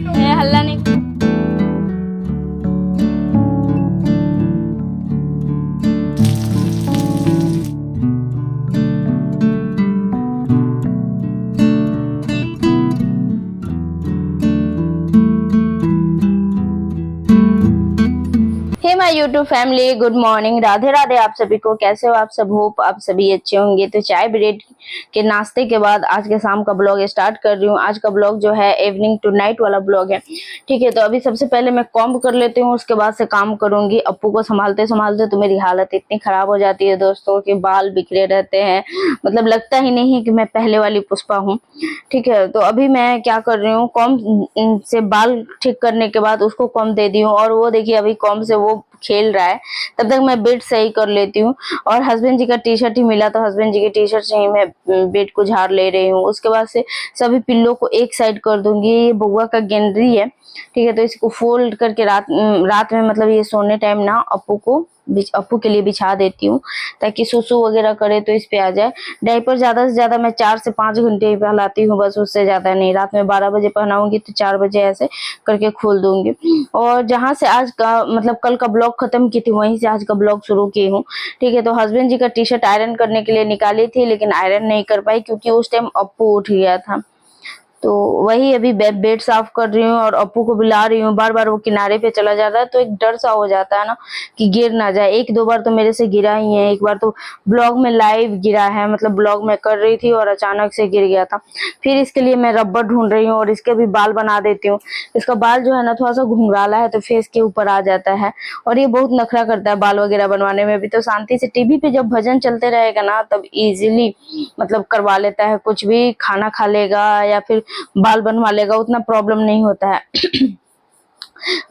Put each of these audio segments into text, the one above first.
हल्ला नहीं। Hey my YouTube family, good morning, Radhe Radhe आप सभी को। कैसे हो आप सब? होप आप सभी अच्छे होंगे। तो चाय ब्रेड के नाश्ते के बाद आज के शाम का ब्लॉग स्टार्ट कर रही हूँ। आज का ब्लॉग जो है इवनिंग टू नाइट वाला ब्लॉग है, ठीक है। तो अभी सबसे पहले मैं कॉम्ब कर लेती हूँ, उसके बाद से काम करूंगी। अप्पू को संभालते संभालते तो मेरी हालत इतनी खराब हो जाती है दोस्तों के बाल बिखरे रहते हैं, मतलब लगता ही नहीं है कि मैं पहले वाली पुष्पा हूँ, ठीक है। तो अभी मैं क्या कर रही हूँ, कॉम्ब से बाल ठीक करने के बाद उसको कॉम्ब दे दी हूँ, और वो देखिए अभी कॉम्ब से वो खेल रहा है। तब तक मैं बेड सही कर लेती हूँ। और हस्बैंड जी का टी शर्ट ही मिला, तो हस्बैंड जी के टी शर्ट से ही मैं बेड को झाड़ ले रही हूँ। उसके बाद से सभी पिल्लों को एक साइड कर दूंगी। ये बउआ का गैलरी है, ठीक है। तो इसको फोल्ड करके रात में मतलब ये सोने टाइम ना अप्पू के लिए बिछा देती हूँ, ताकि सुसु वगैरह करे तो इस पे आ जाए। डायपर ज्यादा से ज्यादा मैं 4 से 5 घंटे ही पहलाती हूँ, बस उससे ज्यादा नहीं। रात में 12 बजे पहनाऊंगी तो 4 बजे ऐसे करके खोल दूंगी। और जहां से आज का मतलब कल का ब्लॉग खत्म की थी, वहीं से आज का ब्लॉग शुरू की हूँ, ठीक है। तो हस्बैंड जी का टी शर्ट आयरन करने के लिए निकाली थी, लेकिन आयरन नहीं कर पाई क्योंकि उस टाइम अप्पू उठ गया था। तो वही अभी बेड साफ कर रही हूँ और अप्पू को बुला रही हूँ। बार बार वो किनारे पे चला जाता है, तो एक डर सा हो जाता है ना कि गिर ना जाए। 1-2 बार तो मेरे से गिरा ही है। एक बार तो ब्लॉग में लाइव गिरा है, मतलब ब्लॉग में कर रही थी और अचानक से गिर गया था। फिर इसके लिए मैं रबर ढूंढ रही हूँ और इसके भी बाल बना देती हूँ। इसका बाल जो है ना थोड़ा सा घुंघराला है, तो फेस के ऊपर आ जाता है, और ये बहुत नखरा करता है बाल वगैरह बनवाने में भी। तो शांति से टीवी पे जब भजन चलते रहेगा ना, तब इजीली मतलब करवा लेता है कुछ भी। खाना खा लेगा या फिर बाल बनवा लेगा, उतना प्रॉब्लम नहीं होता है।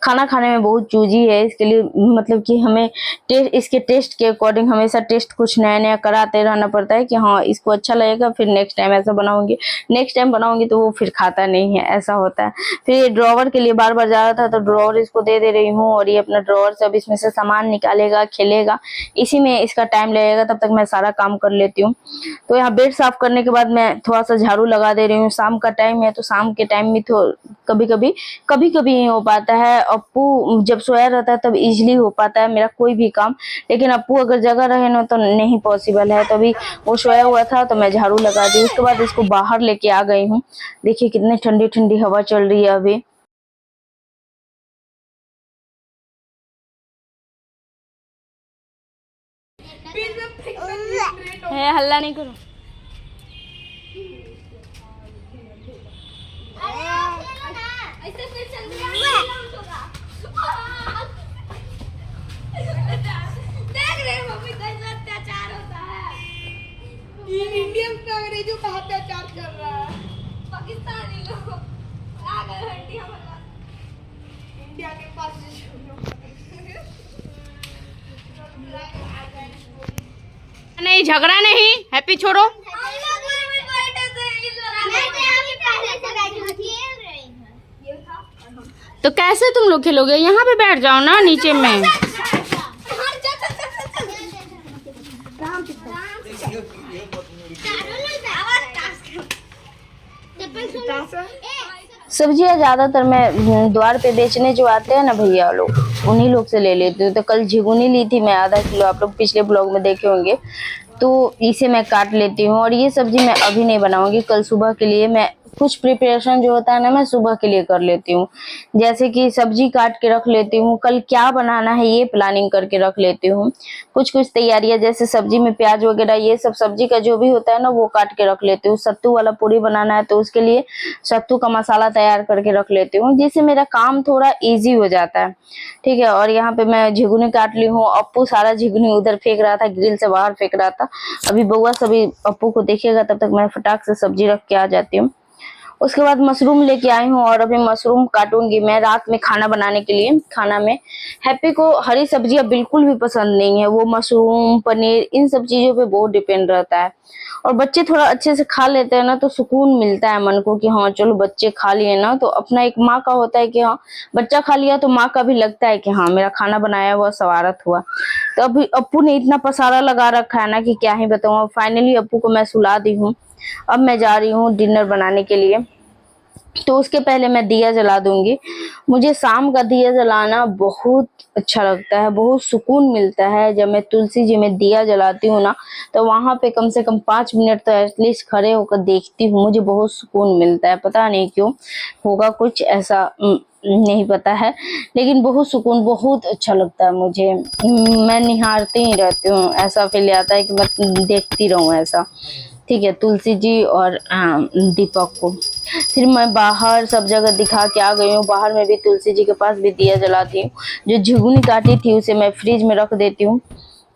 खाना खाने में बहुत चूजी है, इसके लिए मतलब कि हमें इसके टेस्ट के अकॉर्डिंग हमेशा टेस्ट कुछ नया नया कराते रहना पड़ता है कि हाँ इसको अच्छा लगेगा, फिर नेक्स्ट टाइम ऐसा बनाऊंगी, नेक्स्ट टाइम बनाऊंगी तो वो फिर खाता नहीं है, ऐसा होता है। फिर ये ड्रॉवर के लिए बार बार जा रहा था, तो ड्रॉवर इसको दे रही हूँ, और ये अपना ड्रॉवर से अब इसमें से सामान निकालेगा, खेलेगा, इसी में इसका टाइम लगेगा। तब तक मैं सारा काम कर लेती हूँ। तो यहाँ बेड साफ करने के बाद मैं थोड़ा सा झाड़ू लगा दे रही हूँ। शाम का टाइम है, तो शाम के टाइम में तो कभी कभी नहीं हो पाता है। अप्पू जब सोया रहता है तब इजीली हो पाता है मेरा कोई भी काम, लेकिन अप्पू अगर जगह रहे ना तो नहीं पॉसिबल है। तो अभी वो सोया हुआ था तो मैं झाड़ू लगा दी। उसके बाद इसको बाहर लेके आ गई हूँ। देखिए कितनी ठंडी ठंडी हवा चल रही है अभी। हल्ला नहीं करो। अत्याचार होता है इंडियन पे अंग्रेजों का अत्याचार कर रहा है। पाकिस्तानी लोग आ गए इंडिया के पास। नहीं झगड़ा नहीं, हैप्पी छोड़ो। तो कैसे तुम लोग खेलोगे? यहाँ पे बैठ जाओ ना नीचे में। सब्जियां ज्यादातर मैं द्वार पे बेचने जो आते हैं ना भैया लोग, उन्हीं लोग से ले लेती हूँ। तो कल झिगुनी ली थी मैं आधा किलो, आप लोग पिछले ब्लॉग में देखे होंगे। तो इसे मैं काट लेती हूँ, और ये सब्जी मैं अभी नहीं बनाऊंगी, कल सुबह के लिए। मैं कुछ प्रिपरेशन जो होता है ना मैं सुबह के लिए कर लेती हूँ, जैसे कि सब्जी काट के रख लेती हूँ, कल क्या बनाना है ये प्लानिंग करके रख लेती हूँ। कुछ तैयारियां जैसे सब्जी में प्याज वगैरह ये सब सब्जी का जो भी होता है ना वो काट के रख लेती हूँ। सत्तू वाला पूरी बनाना है तो उसके लिए सत्तू का मसाला तैयार करके रख लेती हूँ, जिससे मेरा काम थोड़ा ईजी हो जाता है, ठीक है। और यहाँ पे मैं झिगुनी काट ली हूँ। अप्पू सारा झिगुनी उधर फेंक रहा था, ग्रिल से बाहर फेंक रहा था। अभी बउआ सभी अप्पू को देखेगा, तब तक मैं फटाक से सब्जी रख के आ जाती हूँ। उसके बाद मशरूम लेके आई हूँ, और अभी मशरूम काटूंगी मैं रात में खाना बनाने के लिए। खाना में हैप्पी को हरी सब्जियां बिल्कुल भी पसंद नहीं है, वो मशरूम पनीर इन सब चीजों पे बहुत डिपेंड रहता है। और बच्चे थोड़ा अच्छे से खा लेते हैं ना तो सुकून मिलता है मन को कि हाँ चलो बच्चे खा लिए ना, तो अपना एक माँ का होता है कि हाँ बच्चा खा लिया तो माँ का भी लगता है कि हाँ मेरा खाना बनाया हुआ सवारत हुआ। तो अभी अप्पू ने इतना पसारा लगा रखा है ना कि क्या ही बताऊँ। फाइनली अप्पू को मैं सुला दी हूँ। अब मैं जा रही हूँ डिनर बनाने के लिए। तो उसके पहले मैं दिया जला दूंगी। मुझे शाम का दिया जलाना बहुत अच्छा लगता है, बहुत सुकून मिलता है। जब मैं तुलसी जी में दिया जलाती हूँ ना, तो वहां पे कम से कम 5 मिनट तो एटलीस्ट खड़े होकर देखती हूँ, मुझे बहुत सुकून मिलता है। पता नहीं क्यों, होगा कुछ ऐसा, नहीं पता है, लेकिन बहुत सुकून, बहुत अच्छा लगता है मुझे। मैं निहारती ही रहती हूँ, ऐसा फील आता है कि मैं देखती रहूँ ऐसा। ठीक है, तुलसी जी और दीपक को। फिर मैं बाहर सब जगह दिखा के आ गई हूँ। बाहर में भी तुलसी जी के पास भी दिया जलाती हूँ। जो झिगुनी काटी थी उसे मैं फ्रिज में रख देती हूँ,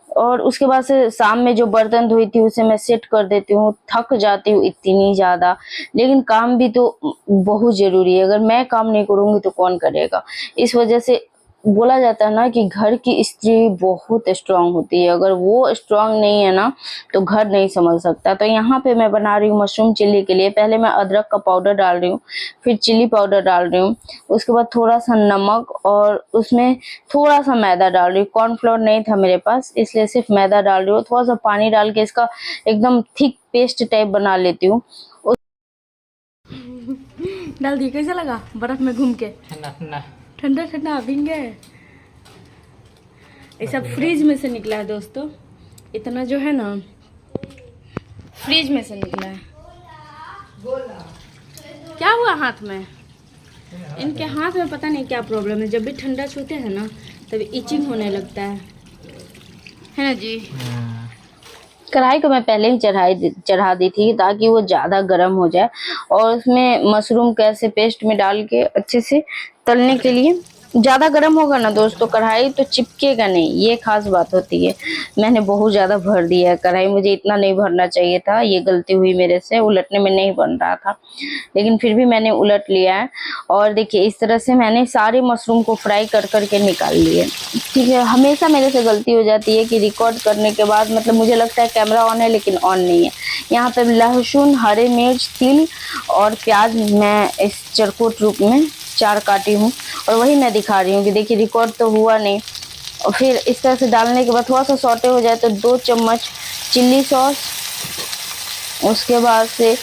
और उसके बाद से शाम में जो बर्तन धोई थी उसे मैं सेट कर देती हूँ। थक जाती हूँ इतनी ज्यादा, लेकिन काम भी तो बहुत जरूरी है। अगर मैं काम नहीं करूंगी तो कौन करेगा। इस वजह से बोला जाता है ना कि घर की स्त्री बहुत स्ट्रांग होती है। अगर वो स्ट्रांग नहीं है ना, तो घर नहीं संभल सकता। तो यहाँ पे मैं बना रही हूँ मशरूम चिल्ली के लिए। पहले मैं अदरक का पाउडर डाल रही हूँ, फिर चिल्ली पाउडर डाल रही हूँ, उसके बाद थोड़ा सा नमक, और उसमें थोड़ा सा मैदा डाल रही हूँ। कॉर्नफ्लोर नहीं था मेरे पास, इसलिए सिर्फ मैदा डाल रही हूँ। थोड़ा सा पानी डाल के इसका एकदम थिक पेस्ट टाइप बना लेती हूँ। डाल दिए, कैसा लगा बर्फ में घूम के? ठंडा ठंडा ठंडा ठंडा अभिंग है। ये सब फ्रिज में से निकला है दोस्तों। इतना जो है ना, फ्रिज में से निकला है। क्या हुआ हाथ में? इनके हाथ में पता नहीं क्या प्रॉब्लम है। जब भी ठंडा छूते हैं ना, तब इचिंग होने लगता है ना जी? कढ़ाई को मैं पहले ही चढ़ा दी थी, ताकि वो ज़्यादा गर्म हो जाए, और उसमें मशरूम को ऐसे पेस्ट में डाल के अच्छे से तलने के लिए। ज़्यादा गर्म होगा ना दोस्तों कढ़ाई, तो चिपकेगा नहीं, ये खास बात होती है। मैंने बहुत ज़्यादा भर दिया है कढ़ाई, मुझे इतना नहीं भरना चाहिए था। ये गलती हुई मेरे से, उलटने में नहीं बन रहा था, लेकिन फिर भी मैंने उलट लिया है। और देखिए, इस तरह से मैंने सारे मशरूम को फ्राई कर करके निकाल लिए। ठीक है, हमेशा मेरे से गलती हो जाती है कि रिकॉर्ड करने के बाद, मतलब मुझे लगता है कैमरा ऑन है लेकिन ऑन नहीं है। यहाँ पे लहसुन, हरे मिर्च, तिल और प्याज मैं इस चरकोट रूप में 4 काटी हूँ, और वही मैं दिखा रही हूँ कि देखिए रिकॉर्ड तो हुआ नहीं। और फिर इस तरह से डालने के बाद थोड़ा सा सौटे हो जाए तो 2 चम्मच चिल्ली सॉस, उसके बाद से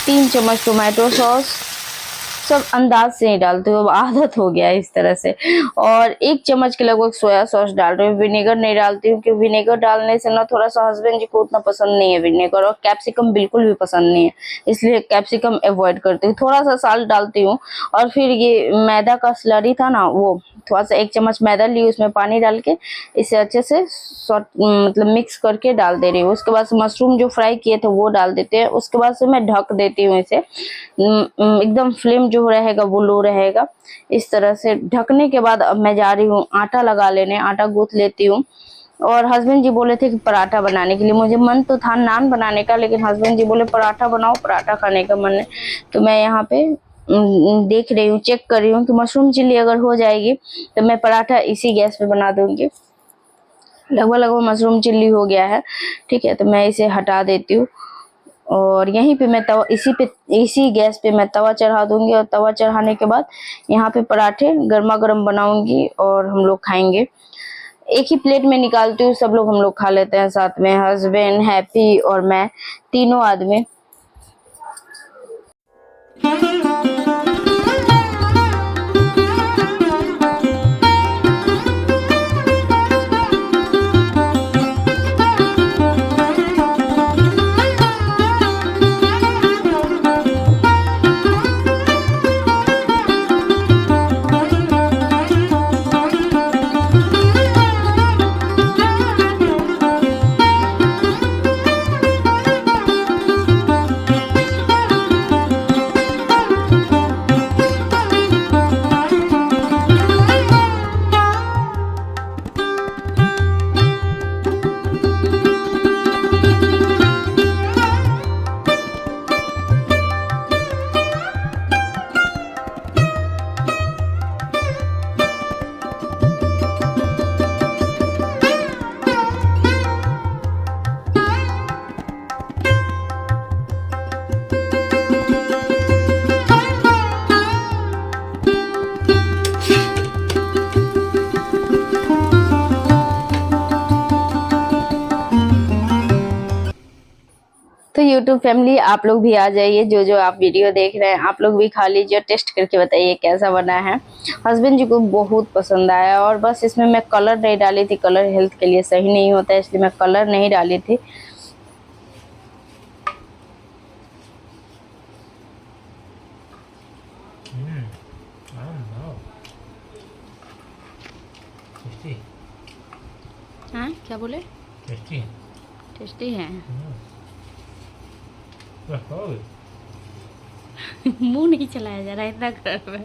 3 चम्मच टोमेटो सॉस, सब अंदाज से ही डालते हो, आदत हो गया है इस तरह से। और 1 चम्मच के लगभग सोया सॉस डाल रही हूँ। विनेगर नहीं डालती हूँ, क्योंकि विनेगर डालने से ना थोड़ा सा हस्बैंड जी को उतना पसंद नहीं है विनेगर, और कैप्सिकम बिल्कुल भी पसंद नहीं है, इसलिए कैप्सिकम अवॉइड करती हूँ। थोड़ा सा साल्ट डालती हूँ। और फिर ये मैदा का स्लरी था ना, वो थोड़ा सा 1 चम्मच मैदा ली, उसमें पानी डाल के इसे अच्छे से मतलब मिक्स करके डाल दे रही हूँ। उसके बाद मशरूम जो फ्राई किए थे वो डाल देते हैं। उसके बाद से मैं ढक देती हूँ इसे, एकदम फ्लेम जो रहेगा वो लो रहेगा। इस तरह से ढकने के बाद अब मैं जा रही हूँ आटा लगा लेने, आटा गूंथ लेती हूँ। और हस्बैंड जी बोले थे कि पराठा बनाने के लिए, मुझे मन तो था नान बनाने का, लेकिन हस्बैंड जी बोले पराठा बनाओ, पराठा खाने का मन है। तो मैं यहाँ पे देख रही हूँ, चेक कर रही हूँ कि मशरूम चिल्ली अगर हो जाएगी तो मैं पराठा इसी गैस पे बना दूंगी। लगभग मशरूम चिल्ली हो गया है। ठीक है, तो मैं इसे हटा देती हूँ, और यहीं पे मैं तवा, इसी गैस पे मैं तवा चढ़ा दूंगी। और तवा चढ़ाने के बाद यहाँ पे पराठे गर्मा गर्म बनाऊंगी और हम लोग खाएंगे। एक ही प्लेट में निकालती हूँ, सब लोग हम लोग खा लेते हैं साथ में, हस्बैंड, हैप्पी और मैं, तीनों आदमी। यूट्यूब फैमिली, आप लोग भी आ जाइए, जो आप वीडियो देख रहे हैं आप लोग भी खा लीजिए और टेस्ट करके बताइए कैसा बना है। हस्बैंड जी को बहुत पसंद आया और बस इसमें मैं कलर नहीं डाली थी, कलर हेल्थ के लिए सही नहीं होता है इसलिए मैं कलर नहीं डाली थी। हाँ क्या बोले? टेस्टी है। मुंह नहीं चलाया जा रहा है इतना गर्म है।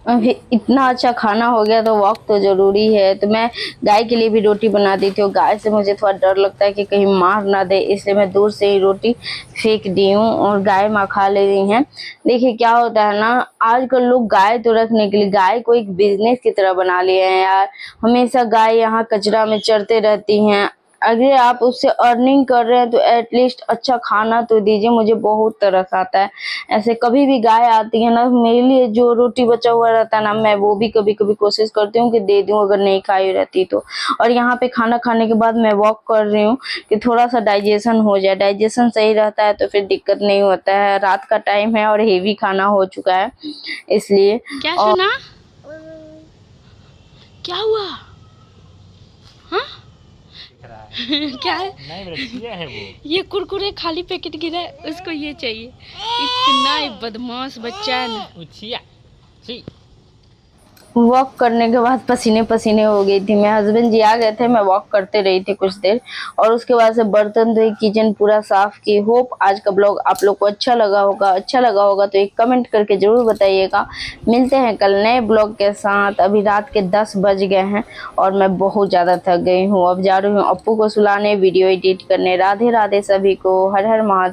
अभी इतना अच्छा खाना हो गया तो वॉक तो जरूरी है, तो मैं गाय के लिए भी रोटी बना दी थी और गाय से मुझे थोड़ा डर लगता है कि कहीं मार ना दे, इसलिए मैं दूर से ही रोटी फेंक दी हूँ और गाय माँ खा ले रही हैं। देखिए क्या होता है ना, आजकल लोग गाय तो रखने के लिए गाय को एक बिजनेस की तरह बना लिए हैं यार। हमेशा गाय यहाँ कचरा में चरते रहती हैं। अगर आप उससे अर्निंग कर रहे हैं तो एटलीस्ट अच्छा खाना तो दीजिए। मुझे बहुत तरस आता है ऐसे, कभी भी गाय आती है ना मेरे लिए जो रोटी बचा हुआ रहता है ना, मैं वो भी कभी कभी कोशिश करती हूँ कि दे दूं अगर नहीं खाई रहती तो। और यहाँ पे खाना खाने के बाद मैं वॉक कर रही हूँ कि थोड़ा सा डाइजेशन हो जाए। डाइजेशन सही रहता है तो फिर दिक्कत नहीं होता है। रात का टाइम है और हेवी खाना हो चुका है इसलिए। क्या सुना? क्या हुआ? हाँ क्या है? नहीं बेटा, है वो। ये कुरकुरे खाली पैकेट गिरा है, उसको ये चाहिए। इतना ही बदमाश बच्चा है ना। उछिया छी। वॉक करने के बाद पसीने पसीने हो गई थी मैं। हस्बैंड जी आ गए थे, मैं वॉक करते रही थी कुछ देर और उसके बाद से बर्तन धोई, किचन पूरा साफ की। होप आज का ब्लॉग आप लोग को अच्छा लगा होगा। अच्छा लगा होगा तो एक कमेंट करके जरूर बताइएगा। मिलते हैं कल नए ब्लॉग के साथ। अभी रात के 10 बज गए हैं और मैं बहुत ज़्यादा थक गई हूँ। अब जा रही हूँ अप्पू को सुलाने, वीडियो एडिट करने। राधे राधे सभी को। हर हर महादेव।